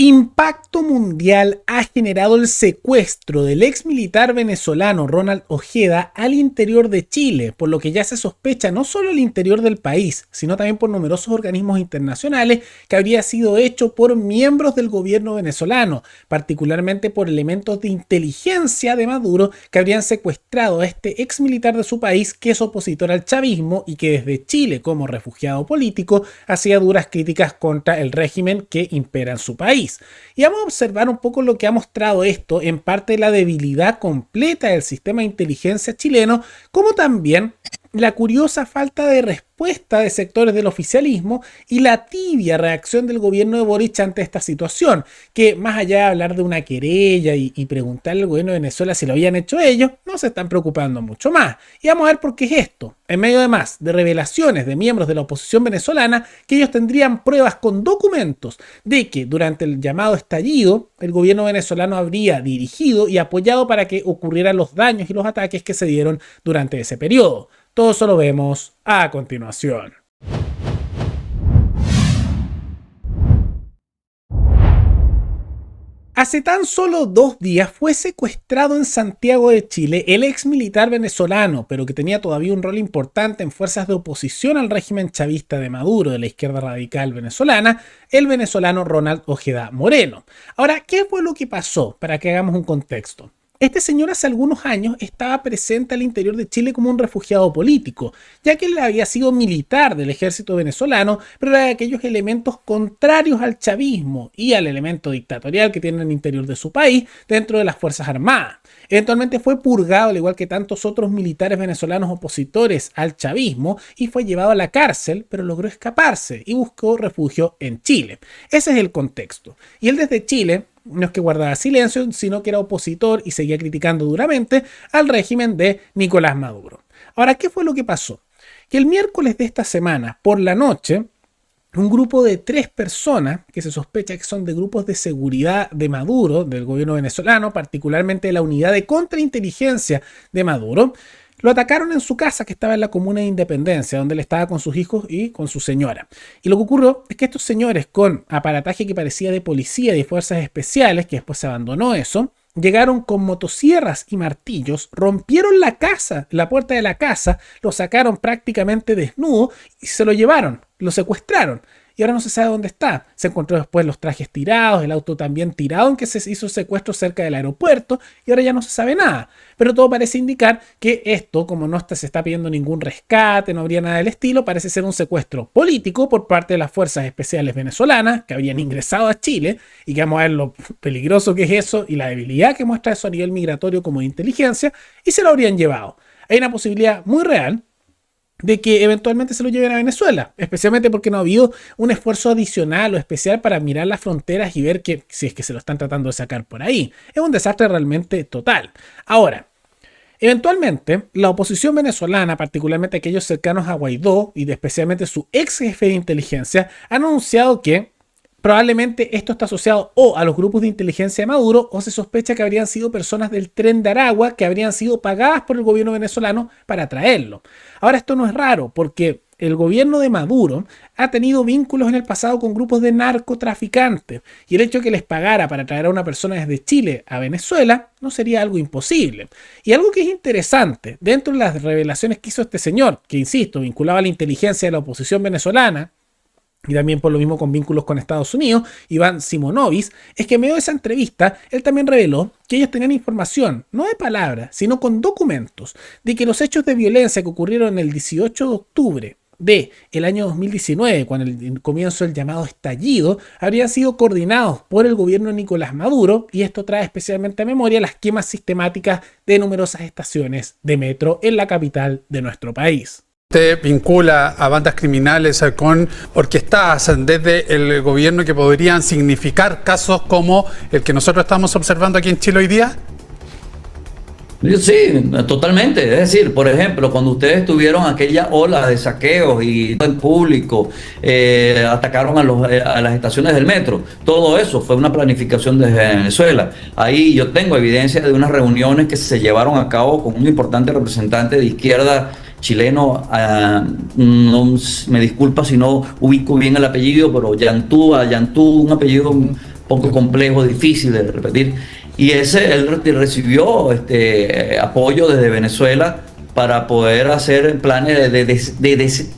Impacto mundial ha generado el secuestro del ex militar venezolano Ronald Ojeda al interior de Chile, por lo que ya se sospecha no solo el interior del país, sino también por numerosos organismos internacionales que habría sido hecho por miembros del gobierno venezolano, particularmente por elementos de inteligencia de Maduro que habrían secuestrado a este ex militar de su país que es opositor al chavismo y que desde Chile como refugiado político hacía duras críticas contra el régimen que impera en su país. Y vamos a observar un poco lo que ha mostrado esto, en parte la debilidad completa del sistema de inteligencia chileno, como también la curiosa falta de respuesta de sectores del oficialismo y la tibia reacción del gobierno de Boric ante esta situación, que más allá de hablar de una querella y preguntarle al gobierno de Venezuela si lo habían hecho ellos, no se están preocupando mucho más. Y vamos a ver por qué es esto, en medio además de revelaciones de miembros de la oposición venezolana que ellos tendrían pruebas con documentos de que durante el llamado estallido el gobierno venezolano habría dirigido y apoyado para que ocurrieran los daños y los ataques que se dieron durante ese periodo. Todo eso lo vemos a continuación. Hace tan solo 2 días fue secuestrado en Santiago de Chile el ex militar venezolano, pero que tenía todavía un rol importante en fuerzas de oposición al régimen chavista de Maduro de la izquierda radical venezolana, el venezolano Ronald Ojeda Moreno. Ahora, ¿qué fue lo que pasó? Para que hagamos un contexto. Este señor hace algunos años estaba presente al interior de Chile como un refugiado político, ya que él había sido militar del ejército venezolano, pero era de aquellos elementos contrarios al chavismo y al elemento dictatorial que tiene en el interior de su país dentro de las Fuerzas Armadas. Eventualmente fue purgado, al igual que tantos otros militares venezolanos opositores al chavismo, y fue llevado a la cárcel, pero logró escaparse y buscó refugio en Chile. Ese es el contexto. Y él desde Chile no es que guardaba silencio, sino que era opositor y seguía criticando duramente al régimen de Nicolás Maduro. Ahora, ¿qué fue lo que pasó? Que el miércoles de esta semana, por la noche, un grupo de 3 personas, que se sospecha que son de grupos de seguridad de Maduro, del gobierno venezolano, particularmente de la unidad de contrainteligencia de Maduro, lo atacaron en su casa, que estaba en la comuna de Independencia, donde él estaba con sus hijos y con su señora. Y lo que ocurrió es que estos señores, con aparataje que parecía de policía y de fuerzas especiales, que después se abandonó eso, llegaron con motosierras y martillos, rompieron la casa, la puerta de la casa, lo sacaron prácticamente desnudo y se lo llevaron, lo secuestraron. Y ahora no se sabe dónde está. Se encontró después los trajes tirados, el auto también tirado en que se hizo el secuestro cerca del aeropuerto, y ahora ya no se sabe nada. Pero todo parece indicar que esto, como no se está pidiendo ningún rescate, no habría nada del estilo, parece ser un secuestro político por parte de las fuerzas especiales venezolanas que habrían ingresado a Chile, y que vamos a ver lo peligroso que es eso y la debilidad que muestra eso a nivel migratorio como de inteligencia, y se lo habrían llevado. Hay una posibilidad muy real de que eventualmente se lo lleven a Venezuela, especialmente porque no ha habido un esfuerzo adicional o especial para mirar las fronteras y ver que si es que se lo están tratando de sacar por ahí. Es un desastre realmente total. Ahora, eventualmente, la oposición venezolana, particularmente aquellos cercanos a Guaidó y especialmente su ex jefe de inteligencia, han anunciado que probablemente esto está asociado o a los grupos de inteligencia de Maduro, o se sospecha que habrían sido personas del Tren de Aragua que habrían sido pagadas por el gobierno venezolano para traerlo. Ahora, esto no es raro porque el gobierno de Maduro ha tenido vínculos en el pasado con grupos de narcotraficantes, y el hecho de que les pagara para traer a una persona desde Chile a Venezuela no sería algo imposible. Y algo que es interesante, dentro de las revelaciones que hizo este señor, que insisto, vinculaba a la inteligencia de la oposición venezolana, y también por lo mismo con vínculos con Estados Unidos, Iván Simonovic, es que en medio de esa entrevista, él también reveló que ellos tenían información, no de palabras, sino con documentos, de que los hechos de violencia que ocurrieron el 18 de octubre del año 2019, cuando el comienzo del llamado estallido, habrían sido coordinados por el gobierno de Nicolás Maduro, y esto trae especialmente a memoria las quemas sistemáticas de numerosas estaciones de metro en la capital de nuestro país. Usted vincula a bandas criminales con orquestadas desde el gobierno que podrían significar casos como el que nosotros estamos observando aquí en Chile hoy día. Sí, totalmente. Es decir, por ejemplo, cuando ustedes tuvieron aquella ola de saqueos y en público, atacaron a las estaciones del metro, todo eso fue una planificación desde Venezuela. Ahí yo tengo evidencia de unas reuniones que se llevaron a cabo con un importante representante de izquierda chileno, no, me disculpa si no ubico bien el apellido, pero Yantú, un apellido poco complejo, difícil de repetir. Y él recibió apoyo desde Venezuela para poder hacer planes de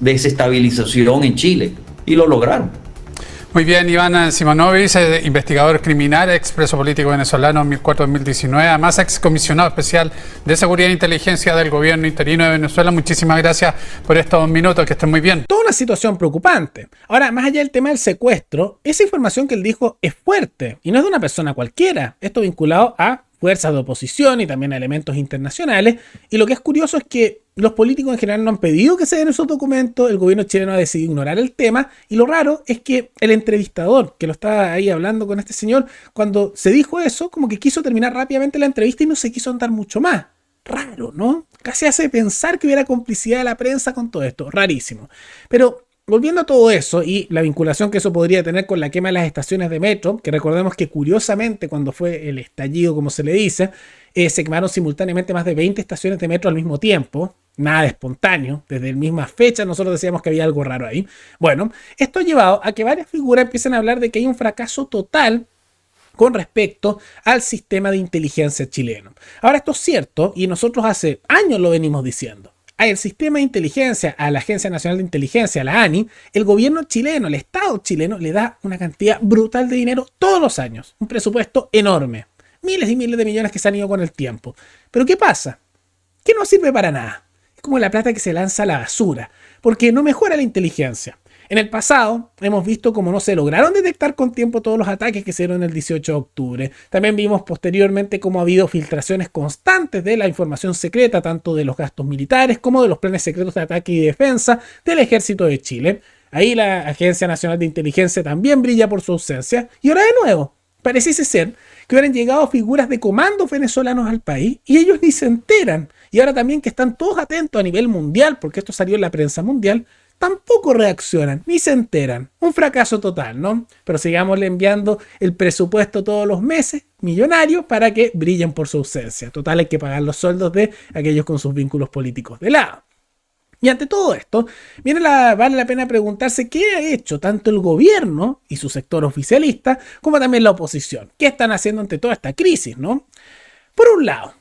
desestabilización en Chile. Y lo lograron. Muy bien, Iván Simonovic, investigador criminal, expreso político venezolano 2004-2019, además excomisionado especial de Seguridad e Inteligencia del Gobierno interino de Venezuela. Muchísimas gracias por estos minutos, que estén muy bien. Toda una situación preocupante. Ahora, más allá del tema del secuestro, esa información que él dijo es fuerte y no es de una persona cualquiera. Esto vinculado a fuerzas de oposición y también a elementos internacionales. Y lo que es curioso es que los políticos en general no han pedido que se den esos documentos, el gobierno chileno ha decidido ignorar el tema, y lo raro es que el entrevistador que lo estaba ahí hablando con este señor, cuando se dijo eso, como que quiso terminar rápidamente la entrevista y no se quiso andar mucho más. Raro, ¿no? Casi hace pensar que hubiera complicidad de la prensa con todo esto. Rarísimo. Pero volviendo a todo eso y la vinculación que eso podría tener con la quema de las estaciones de metro, que recordemos que curiosamente cuando fue el estallido, como se le dice, se quemaron simultáneamente más de 20 estaciones de metro al mismo tiempo. Nada de espontáneo, desde la misma fecha nosotros decíamos que había algo raro ahí. Bueno, esto ha llevado a que varias figuras empiecen a hablar de que hay un fracaso total con respecto al sistema de inteligencia chileno. Ahora, esto es cierto y nosotros hace años lo venimos diciendo. Al sistema de inteligencia, a la Agencia Nacional de Inteligencia, a la ANI, el gobierno chileno, el Estado chileno, le da una cantidad brutal de dinero todos los años. Un presupuesto enorme. Miles y miles de millones que se han ido con el tiempo. Pero ¿qué pasa? Que no sirve para nada. Es como la plata que se lanza a la basura, porque no mejora la inteligencia. En el pasado hemos visto cómo no se lograron detectar con tiempo todos los ataques que se dieron el 18 de octubre. También vimos posteriormente cómo ha habido filtraciones constantes de la información secreta, tanto de los gastos militares como de los planes secretos de ataque y defensa del Ejército de Chile. Ahí la Agencia Nacional de Inteligencia también brilla por su ausencia. Y ahora de nuevo, pareciese ser que hubieran llegado figuras de comandos venezolanos al país y ellos ni se enteran. Y ahora también que están todos atentos a nivel mundial, porque esto salió en la prensa mundial, tampoco reaccionan, ni se enteran. Un fracaso total, ¿no? Pero sigámosle enviando el presupuesto todos los meses, millonarios, para que brillen por su ausencia. Total, hay que pagar los sueldos de aquellos con sus vínculos políticos de lado. Y ante todo esto, vale la pena preguntarse qué ha hecho tanto el gobierno y su sector oficialista, como también la oposición. ¿Qué están haciendo ante toda esta crisis, no? Por un lado,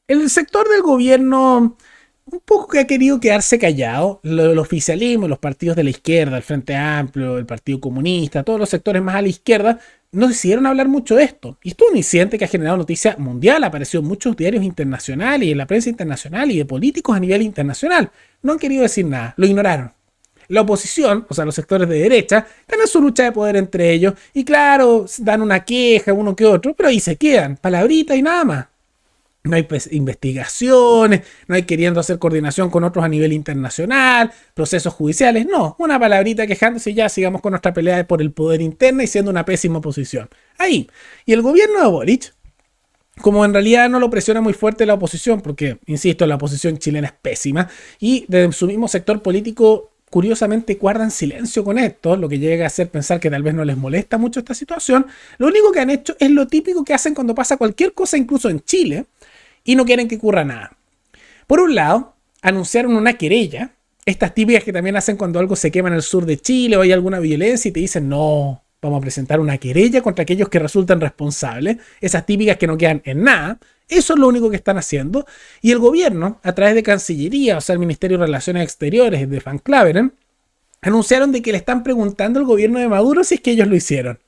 el sector del gobierno un poco que ha querido quedarse callado. El oficialismo, los partidos de la izquierda, el Frente Amplio, el Partido Comunista, todos los sectores más a la izquierda, no decidieron hablar mucho de esto. Y esto es un incidente que ha generado noticia mundial, apareció en muchos diarios internacionales y en la prensa internacional y de políticos a nivel internacional. No han querido decir nada, lo ignoraron. La oposición, o sea, los sectores de derecha, están en su lucha de poder entre ellos y claro, dan una queja uno que otro, pero ahí se quedan, palabritas y nada más. No hay investigaciones, no hay queriendo hacer coordinación con otros a nivel internacional, procesos judiciales, no, una palabrita quejándose y ya sigamos con nuestra pelea por el poder interno y siendo una pésima oposición. Ahí. Y el gobierno de Boric, como en realidad no lo presiona muy fuerte la oposición, porque, insisto, la oposición chilena es pésima, y de su mismo sector político, curiosamente, guardan silencio con esto, lo que llega a hacer pensar que tal vez no les molesta mucho esta situación. Lo único que han hecho es lo típico que hacen cuando pasa cualquier cosa, incluso en Chile, y no quieren que ocurra nada. Por un lado, anunciaron una querella, estas típicas que también hacen cuando algo se quema en el sur de Chile o hay alguna violencia y te dicen, no, vamos a presentar una querella contra aquellos que resultan responsables, esas típicas que no quedan en nada. Eso es lo único que están haciendo. Y el gobierno, a través de Cancillería, o sea, el Ministerio de Relaciones Exteriores de Van Claveren, anunciaron de que le están preguntando al gobierno de Maduro si es que ellos lo hicieron.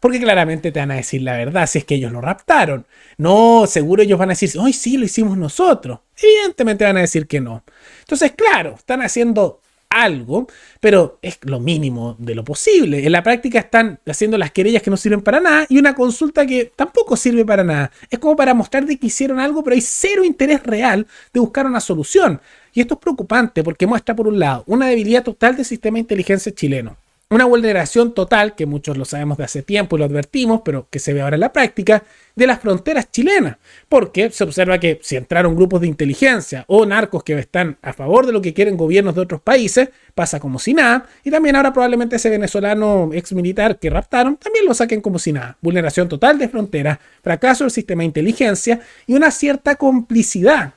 Porque claramente te van a decir la verdad si es que ellos lo raptaron. No, seguro ellos van a decir, ¡ay, sí, lo hicimos nosotros! Evidentemente van a decir que no. Entonces, claro, están haciendo algo, pero es lo mínimo de lo posible. En la práctica están haciendo las querellas que no sirven para nada y una consulta que tampoco sirve para nada. Es como para mostrar de que hicieron algo, pero hay cero interés real de buscar una solución. Y esto es preocupante porque muestra, por un lado, una debilidad total del sistema de inteligencia chileno. Una vulneración total, que muchos lo sabemos de hace tiempo y lo advertimos, pero que se ve ahora en la práctica, de las fronteras chilenas. Porque se observa que si entraron grupos de inteligencia o narcos que están a favor de lo que quieren gobiernos de otros países, pasa como si nada. Y también ahora probablemente ese venezolano ex militar que raptaron, también lo saquen como si nada. Vulneración total de fronteras, fracaso del sistema de inteligencia y una cierta complicidad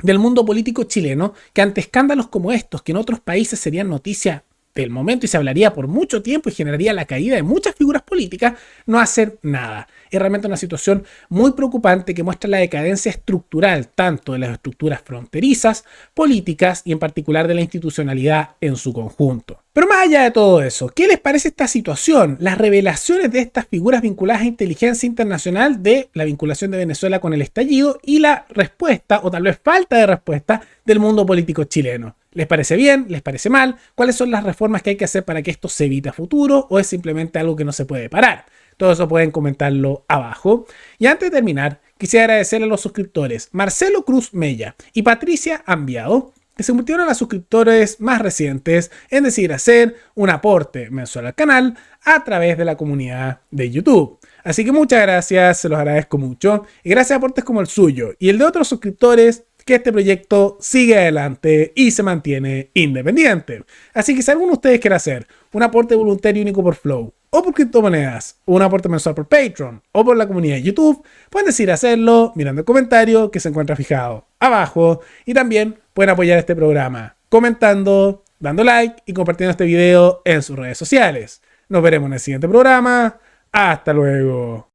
del mundo político chileno que ante escándalos como estos, que en otros países serían noticias del momento y se hablaría por mucho tiempo y generaría la caída de muchas figuras políticas, no hacer nada. Es realmente una situación muy preocupante que muestra la decadencia estructural tanto de las estructuras fronterizas, políticas y en particular de la institucionalidad en su conjunto. Pero más allá de todo eso, ¿qué les parece esta situación? Las revelaciones de estas figuras vinculadas a inteligencia internacional de la vinculación de Venezuela con el estallido y la respuesta, o tal vez falta de respuesta, del mundo político chileno. ¿Les parece bien? ¿Les parece mal? ¿Cuáles son las reformas que hay que hacer para que esto se evite a futuro? ¿O es simplemente algo que no se puede parar? Todo eso pueden comentarlo abajo. Y antes de terminar, quisiera agradecerle a los suscriptores Marcelo Cruz Mella y Patricia Ambiado, que se convirtieron a los suscriptores más recientes en decidir hacer un aporte mensual al canal a través de la comunidad de YouTube. Así que muchas gracias, se los agradezco mucho. Y gracias a aportes como el suyo y el de otros suscriptores, que este proyecto sigue adelante y se mantiene independiente. Así que si alguno de ustedes quiere hacer un aporte voluntario único por Flow, o por criptomonedas, o un aporte mensual por Patreon, o por la comunidad de YouTube, pueden decidir hacerlo mirando el comentario que se encuentra fijado abajo. Y también pueden apoyar este programa comentando, dando like y compartiendo este video en sus redes sociales. Nos veremos en el siguiente programa. Hasta luego.